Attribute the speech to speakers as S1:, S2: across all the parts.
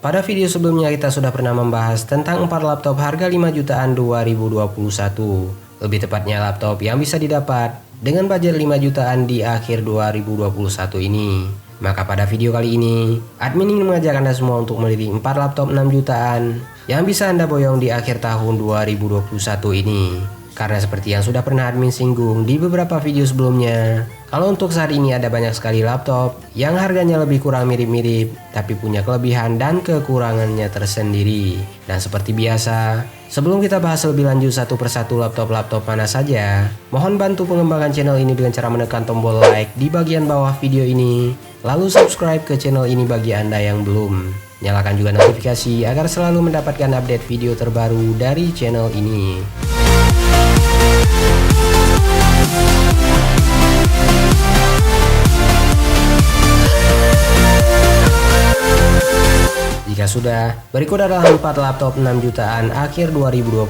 S1: Pada video sebelumnya kita sudah pernah membahas tentang 4 laptop harga 5 jutaan 2021. Lebih tepatnya laptop yang bisa didapat dengan budget 5 jutaan di akhir 2021 ini. Maka pada video kali ini, admin ingin mengajak Anda semua untuk melirik 4 laptop 6 jutaan yang bisa Anda boyong di akhir tahun 2021 ini. Karena seperti yang sudah pernah admin singgung di beberapa video sebelumnya, kalau untuk saat ini ada banyak sekali laptop yang harganya lebih kurang mirip-mirip, tapi punya kelebihan dan kekurangannya tersendiri. Dan seperti biasa, sebelum kita bahas lebih lanjut satu persatu laptop-laptop mana saja, mohon bantu pengembangan channel ini dengan cara menekan tombol like di bagian bawah video ini, lalu subscribe ke channel ini bagi Anda yang belum. Nyalakan juga notifikasi agar selalu mendapatkan update video terbaru dari channel ini. Jika sudah, berikut adalah 4 laptop 6 jutaan akhir 2021.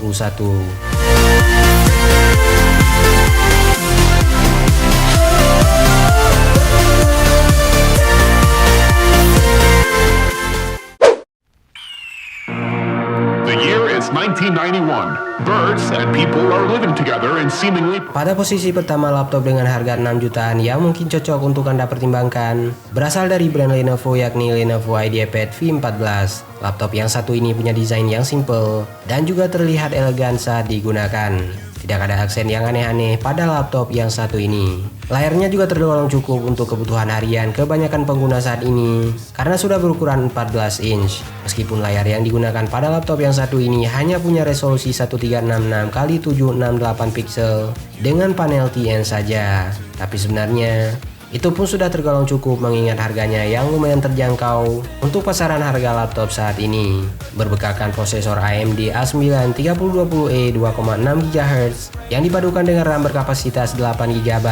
S2: The year is 1991. Birds and people are living together in seemingly...
S1: Pada posisi pertama, laptop dengan harga 6 jutaan yang mungkin cocok untuk Anda pertimbangkan berasal dari brand Lenovo, yakni Lenovo IdeaPad V14. Laptop yang satu ini punya desain yang simple dan juga terlihat elegan saat digunakan. Tidak ada aksen yang aneh-aneh pada laptop yang satu ini. Layarnya juga tergolong cukup untuk kebutuhan harian kebanyakan pengguna saat ini karena sudah berukuran 14 inch. Meskipun layar yang digunakan pada laptop yang satu ini hanya punya resolusi 1366x768 pixel dengan panel TN saja. Tapi sebenarnya itu pun sudah tergolong cukup mengingat harganya yang lumayan terjangkau untuk pasaran harga laptop saat ini. Berbekalkan prosesor AMD A9 3020E 2,6 GHz yang dipadukan dengan RAM berkapasitas 8 GB,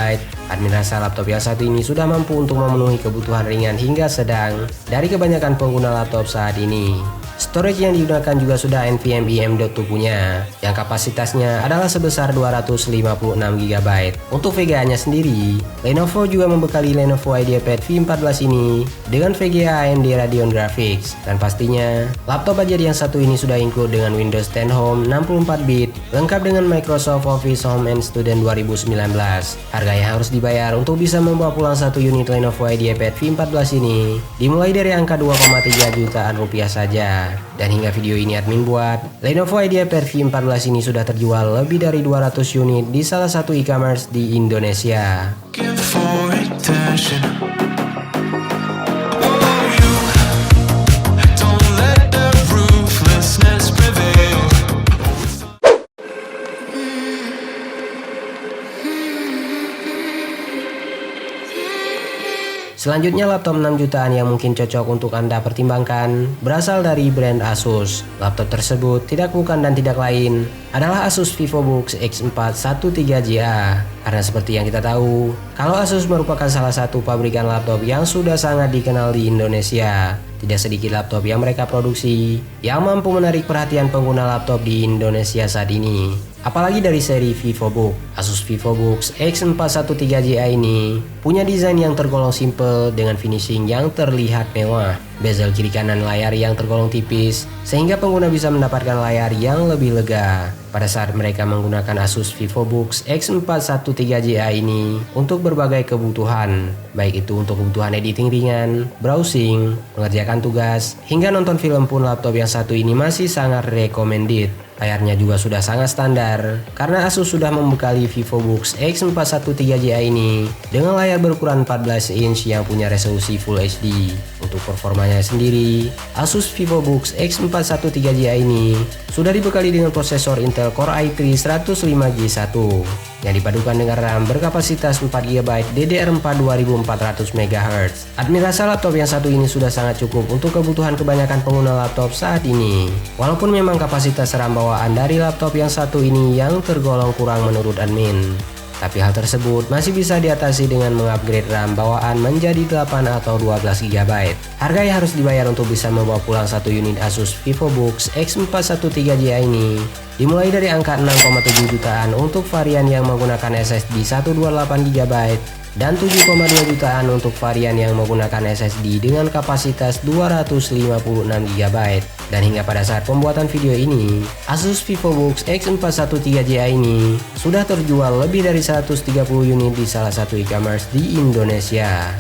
S1: admin rasa laptop yang satu ini sudah mampu untuk memenuhi kebutuhan ringan hingga sedang dari kebanyakan pengguna laptop saat ini. Storage yang digunakan juga sudah NVMe M.2 punya, yang kapasitasnya adalah sebesar 256 GB. Untuk VGA-nya sendiri, Lenovo juga membekali Lenovo IdeaPad V14 ini dengan VGA AMD Radeon Graphics. Dan pastinya, laptop budget yang satu ini sudah include dengan Windows 10 Home 64-bit, lengkap dengan Microsoft Office Home and Student 2019. Harga yang harus dibayar untuk bisa membawa pulang satu unit Lenovo IdeaPad V14 ini dimulai dari angka 2,3 jutaan rupiah saja. Dan hingga video ini admin buat, Lenovo IdeaPad V14 ini sudah terjual lebih dari 200 unit di salah satu e-commerce di Indonesia. Selanjutnya, laptop 6 jutaan yang mungkin cocok untuk Anda pertimbangkan berasal dari brand Asus. Laptop tersebut tidak bukan dan tidak lain adalah Asus VivoBook X4 13GA. Karena seperti yang kita tahu, kalau Asus merupakan salah satu pabrikan laptop yang sudah sangat dikenal di Indonesia. Tidak sedikit laptop yang mereka produksi yang mampu menarik perhatian pengguna laptop di Indonesia saat ini. Apalagi dari seri VivoBook. Asus VivoBook X4 13GA ini punya desain yang tergolong simple dengan finishing yang terlihat mewah. Bezel kiri kanan layar yang tergolong tipis sehingga pengguna bisa mendapatkan layar yang lebih lega pada saat mereka menggunakan Asus VivoBook X4 13GA ini untuk berbagai kebutuhan, baik itu untuk kebutuhan editing ringan, browsing, mengerjakan tugas, hingga nonton film pun laptop yang satu ini masih sangat recommended. Layarnya juga sudah sangat standar karena Asus sudah membekali VivoBook X4 13GA ini dengan layar berukuran 14 inch yang punya resolusi Full HD. Untuk performanya sendiri, Asus VivoBook X4 13GA ini sudah dibekali dengan prosesor Intel Core i3 105G1 yang dipadukan dengan RAM berkapasitas 4GB DDR4 2400 MHz. Admin rasa laptop yang satu ini sudah sangat cukup untuk kebutuhan kebanyakan pengguna laptop saat ini. Walaupun memang kapasitas RAM bawaan dari laptop yang satu ini yang tergolong kurang menurut admin, tapi hal tersebut masih bisa diatasi dengan mengupgrade RAM bawaan menjadi 8 atau 12GB. Harga yang harus dibayar untuk bisa membawa pulang satu unit Asus VivoBook X4 13GA ini dimulai dari angka 6,7 jutaan untuk varian yang menggunakan SSD 128GB dan 7,2 jutaan untuk varian yang menggunakan SSD dengan kapasitas 256 GB. Dan hingga pada saat pembuatan video ini, Asus VivoBook X413Ji ini sudah terjual lebih dari 130 unit di salah satu e-commerce di Indonesia.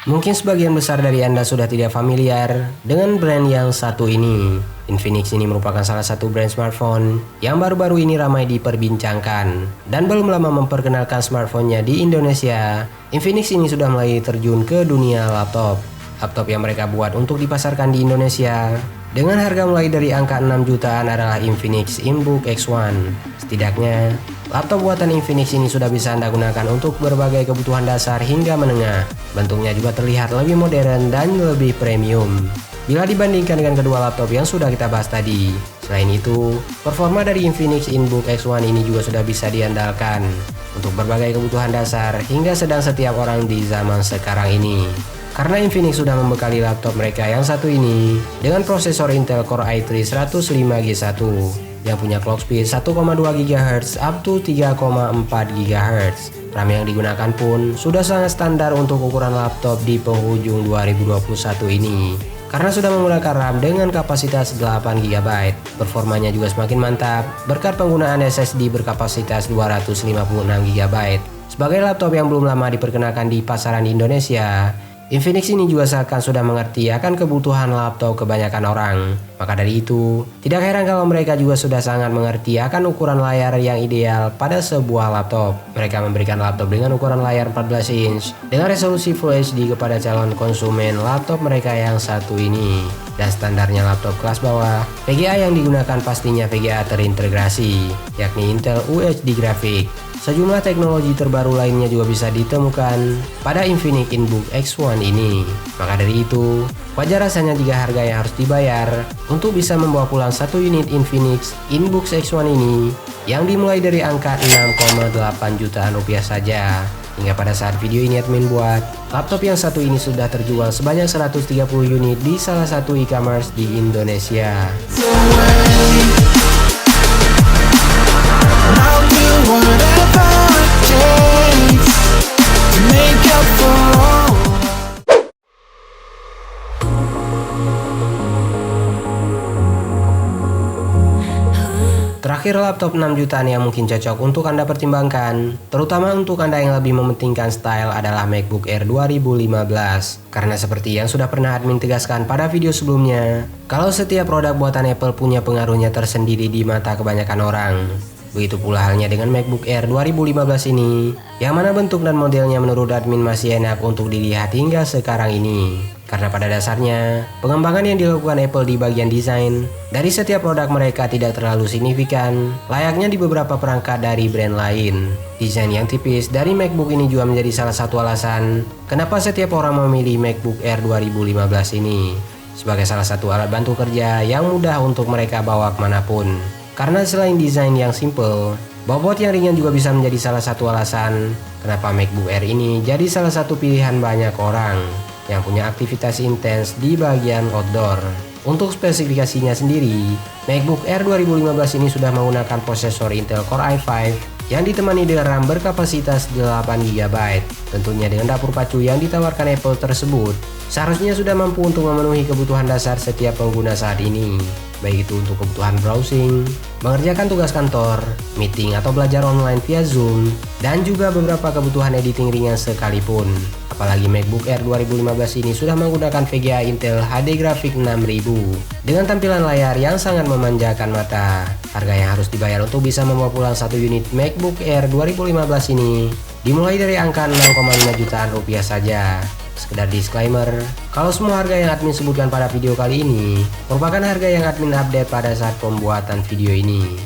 S1: Mungkin sebagian besar dari Anda sudah tidak familiar dengan brand yang satu ini. Infinix ini merupakan salah satu brand smartphone yang baru-baru ini ramai diperbincangkan. Dan belum lama memperkenalkan smartphone-nya di Indonesia, Infinix ini sudah mulai terjun ke dunia laptop. Laptop yang mereka buat untuk dipasarkan di Indonesia dengan harga mulai dari angka 6 jutaan adalah Infinix InBook X1. Setidaknya, laptop buatan Infinix ini sudah bisa Anda gunakan untuk berbagai kebutuhan dasar hingga menengah. Bentuknya juga terlihat lebih modern dan lebih premium bila dibandingkan dengan kedua laptop yang sudah kita bahas tadi. Selain itu, performa dari Infinix InBook X1 ini juga sudah bisa diandalkan untuk berbagai kebutuhan dasar hingga sedang setiap orang di zaman sekarang ini. Karena Infinix sudah membekali laptop mereka yang satu ini dengan prosesor Intel Core i3 105G1 yang punya clock speed 1,2 GHz up to 3,4 GHz. RAM yang digunakan pun sudah sangat standar untuk ukuran laptop di penghujung 2021 ini. Karena sudah menggunakan RAM dengan kapasitas 8 GB. Performanya juga semakin mantap berkat penggunaan SSD berkapasitas 256 GB. Sebagai laptop yang belum lama diperkenalkan di pasaran di Indonesia, Infinix ini juga seakan sudah mengerti akan kebutuhan laptop kebanyakan orang. Maka dari itu, tidak heran kalau mereka juga sudah sangat mengerti akan ukuran layar yang ideal pada sebuah laptop. Mereka memberikan laptop dengan ukuran layar 14 inch dengan resolusi Full HD kepada calon konsumen laptop mereka yang satu ini. Dan standarnya laptop kelas bawah, VGA yang digunakan pastinya VGA terintegrasi, yakni Intel UHD Graphic. Sejumlah teknologi terbaru lainnya juga bisa ditemukan pada Infinix InBook X1 ini. Maka dari itu, wajar rasanya jika harga yang harus dibayar untuk bisa membawa pulang satu unit Infinix InBook X1 ini yang dimulai dari angka 6,8 jutaan rupiah saja. Hingga pada saat video ini admin buat, laptop yang satu ini sudah terjual sebanyak 130 unit di salah satu e-commerce di Indonesia. Terakhir, laptop 6 jutaan yang mungkin cocok untuk Anda pertimbangkan, terutama untuk Anda yang lebih mementingkan style, adalah MacBook Air 2015. Karena seperti yang sudah pernah admin tegaskan pada video sebelumnya, kalau setiap produk buatan Apple punya pengaruhnya tersendiri di mata kebanyakan orang. Begitu pula halnya dengan MacBook Air 2015 ini, yang mana bentuk dan modelnya menurut admin masih enak untuk dilihat hingga sekarang ini. Karena pada dasarnya, pengembangan yang dilakukan Apple di bagian desain dari setiap produk mereka tidak terlalu signifikan, layaknya di beberapa perangkat dari brand lain. Desain yang tipis dari MacBook ini juga menjadi salah satu alasan kenapa setiap orang memilih MacBook Air 2015 ini sebagai salah satu alat bantu kerja yang mudah untuk mereka bawa kemanapun. Karena selain desain yang simple, bobot yang ringan juga bisa menjadi salah satu alasan kenapa MacBook Air ini jadi salah satu pilihan banyak orang yang punya aktivitas intens di bagian outdoor. Untuk spesifikasinya sendiri, MacBook Air 2015 ini sudah menggunakan prosesor Intel Core i5 yang ditemani dengan RAM berkapasitas 8 GB. Tentunya dengan dapur pacu yang ditawarkan Apple tersebut, seharusnya sudah mampu untuk memenuhi kebutuhan dasar setiap pengguna saat ini. Baik itu untuk kebutuhan browsing, mengerjakan tugas kantor, meeting atau belajar online via Zoom, dan juga beberapa kebutuhan editing ringan sekalipun. Apalagi MacBook Air 2015 ini sudah menggunakan VGA Intel HD Graphics 6000 dengan tampilan layar yang sangat memanjakan mata. Harga yang harus dibayar untuk bisa membawa pulang satu unit MacBook Air 2015 ini dimulai dari angka 6,5 jutaan rupiah saja. Sekedar disclaimer, kalau semua harga yang admin sebutkan pada video kali ini merupakan harga yang admin update pada saat pembuatan video ini.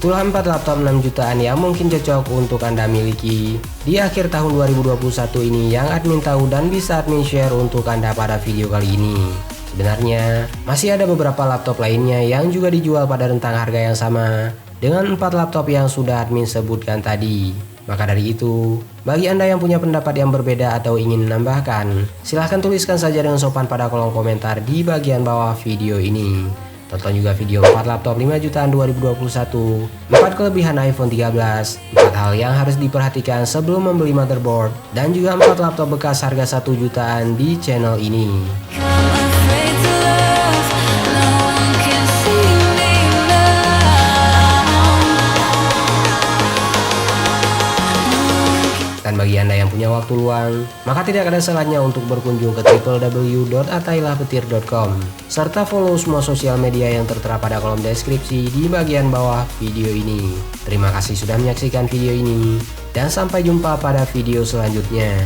S1: Itulah 4 laptop 6 jutaan yang mungkin cocok untuk Anda miliki di akhir tahun 2021 ini yang admin tahu dan bisa admin share untuk Anda pada video kali ini. Sebenarnya masih ada beberapa laptop lainnya yang juga dijual pada rentang harga yang sama dengan 4 laptop yang sudah admin sebutkan tadi. Maka dari itu, bagi Anda yang punya pendapat yang berbeda atau ingin menambahkan, silahkan tuliskan saja dengan sopan pada kolom komentar di bagian bawah video ini. Tonton juga video 4 laptop 5 jutaan 2021, 4 kelebihan iPhone 13, 4 hal yang harus diperhatikan sebelum membeli motherboard, dan juga 4 laptop bekas harga 1 jutaan di channel ini. Dan bagi Anda yang punya waktu luang, maka tidak ada salahnya untuk berkunjung ke www.atailahpetir.com serta follow semua sosial media yang tertera pada kolom deskripsi di bagian bawah video ini. Terima kasih sudah menyaksikan video ini dan sampai jumpa pada video selanjutnya.